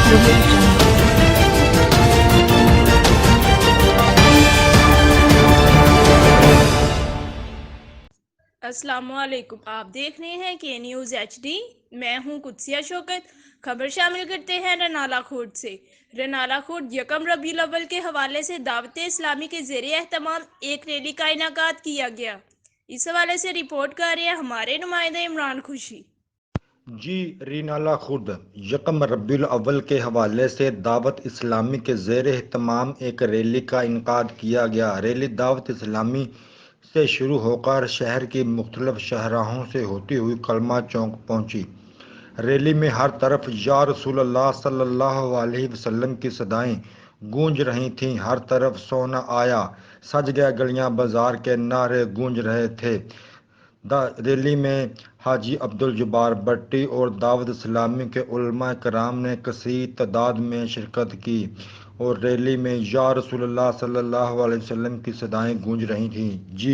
audio jungle. السلام علیکم، آپ دیکھ رہے ہیں کے نیوز ایچ ڈی۔ میں ہوں قدسیہ شوکت۔ خبر شامل کرتے ہیں رنالہ کھوٹ سے۔ رنالہ کھوٹ یکم ربیع الاول کے حوالے سے دعوت اسلامی کے زیر اہتمام ایک ریلی کا انعقاد کیا گیا۔ اس حوالے سے رپورٹ کر رہے ہیں ہمارے نمائندہ عمران خوشی۔ جی رینالہ خورد یکم ربیع الاول کے حوالے سے دعوت اسلامی کے زیر اہتمام ایک ریلی کا انعقاد کیا گیا۔ ریلی دعوت اسلامی سے شروع ہو کر شہر کی مختلف شاہراہوں سے ہوتی ہوئی کلمہ چوک پہنچی۔ ریلی میں ہر طرف یا رسول اللہ صلی اللہ علیہ وسلم کی صدائیں گونج رہی تھیں۔ ہر طرف سونا آیا، سج گیا گلیاں بازار کے نعرے گونج رہے تھے۔ ریلی میں حاجی عبدالجبار بٹی اور دعوت اسلامی کے علماء کرام نے کثیر تعداد میں شرکت کی اور ریلی میں یا رسول اللہ صلی اللہ علیہ وسلم کی صدائیں گونج رہی تھیں۔ جی